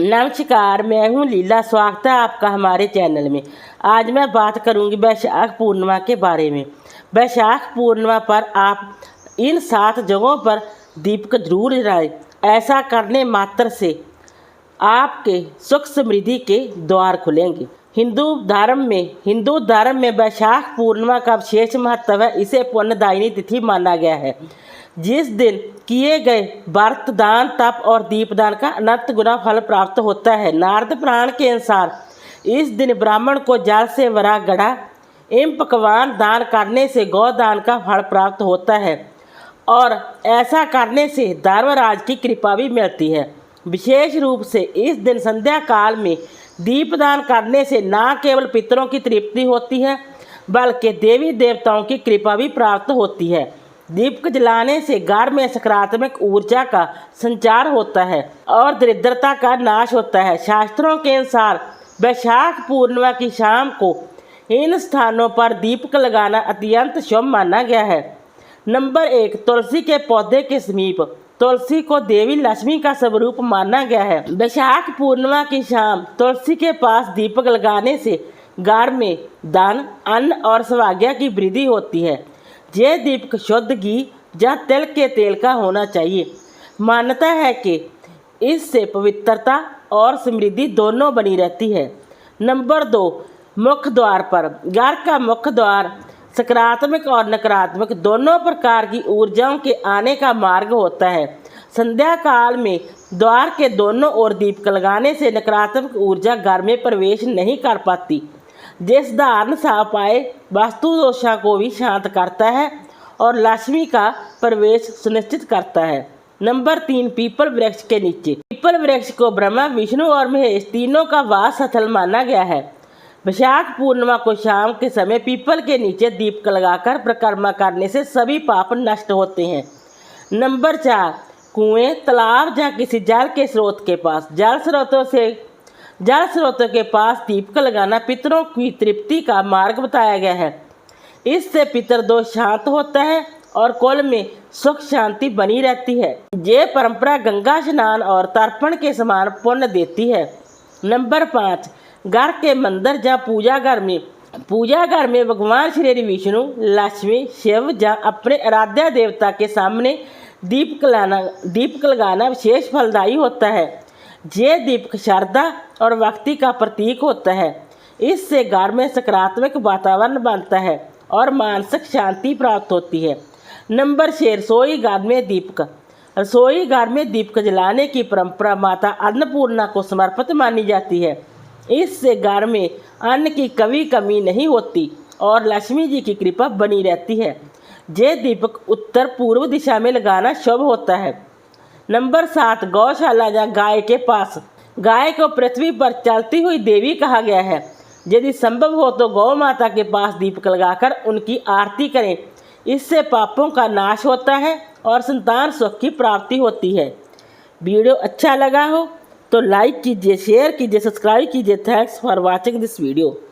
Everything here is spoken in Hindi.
नमस्कार, मैं हूँ लीला। स्वागत है आपका हमारे चैनल में। आज मैं बात करूँगी वैशाख पूर्णिमा के बारे में। वैशाख पूर्णिमा पर आप इन 7 जगहों पर दीपक जरूर जलाएं। ऐसा करने मात्र से आपके सुख समृद्धि के द्वार खुलेंगे। हिंदू धर्म में वैशाख पूर्णिमा का विशेष महत्व है। इसे पुण्यदायिनी तिथि माना गया है, जिस दिन किए गए व्रत, दान, तप और दीपदान का अनंत गुना फल प्राप्त होता है। नारद पुराण के अनुसार इस दिन ब्राह्मण को जल से भरा घड़ा एवं पकवान दान करने से गौदान का फल प्राप्त होता है और ऐसा करने से धर्मराज की कृपा भी मिलती है। विशेष रूप से इस दिन संध्या काल में दीपदान करने से न केवल पितरों की तृप्ति होती है, बल्कि देवी देवताओं की कृपा भी प्राप्त होती है। दीपक जलाने से घर में सकारात्मक ऊर्जा का संचार होता है और दरिद्रता का नाश होता है। शास्त्रों के अनुसार वैशाख पूर्णिमा की शाम को इन स्थानों पर दीपक लगाना अत्यंत शुभ माना गया है। नंबर 1, तुलसी के पौधे के समीप। तुलसी को देवी लक्ष्मी का स्वरूप माना गया है। वैशाख पूर्णिमा की शाम तुलसी के पास दीपक लगाने से घर में धन, अन्न और सौभाग्य की वृद्धि होती है। यह दीपक शुद्ध घी या तिल के तेल का होना चाहिए। मान्यता है कि इससे पवित्रता और समृद्धि दोनों बनी रहती है। नंबर 2, मुख्य द्वार पर। घर का मुख्य द्वार सकारात्मक और नकारात्मक दोनों प्रकार की ऊर्जाओं के आने का मार्ग होता है। संध्या काल में द्वार के दोनों ओर दीपक लगाने से नकारात्मक ऊर्जा घर में प्रवेश नहीं कर पाती, जिस धारण उपाय वास्तु दोषों को भी शांत करता है और लक्ष्मी का प्रवेश सुनिश्चित करता है। नंबर 3, पीपल वृक्ष के नीचे। पीपल वृक्ष को ब्रह्मा, विष्णु और महेश तीनों का वास स्थल माना गया है। वैशाख पूर्णिमा को शाम के समय पीपल के नीचे दीपक लगाकर परिक्रमा करने से सभी पाप नष्ट होते हैं। नंबर 4, कुएं, तालाब या किसी जल के स्रोत के पास। जल स्रोतों के पास दीपक लगाना पितरों की तृप्ति का मार्ग बताया गया है। इससे पितरदोष शांत होता है और कुल में सुख शांति बनी रहती है। ये परंपरा गंगा स्नान और तर्पण के समान पुण्य देती है। नंबर 5, घर के मंदिर या पूजा घर में भगवान श्री विष्णु, लक्ष्मी, शिव या अपने आराध्य देवता के सामने दीपक लगाना विशेष फलदायी होता है। ये दीपक श्रद्धा और भक्ति का प्रतीक होता है। इससे घर में सकारात्मक वातावरण बनता है और मानसिक शांति प्राप्त होती है। नंबर 6, रसोई घर में दीपक। रसोई घर में दीपक जलाने की परंपरा माता अन्नपूर्णा को समर्पित मानी जाती है। इससे घर में अन्न की कमी नहीं होती और लक्ष्मी जी की कृपा बनी रहती है। ये दीपक उत्तर पूर्व दिशा में लगाना शुभ होता है। नंबर 7, गौशाला या गाय के पास। गाय को पृथ्वी पर चलती हुई देवी कहा गया है। यदि संभव हो तो गौ माता के पास दीपक लगाकर उनकी आरती करें। इससे पापों का नाश होता है और संतान सुख की प्राप्ति होती है। वीडियो अच्छा लगा हो तो लाइक कीजिए, शेयर कीजिए, सब्सक्राइब कीजिए। Thanks for watching this video.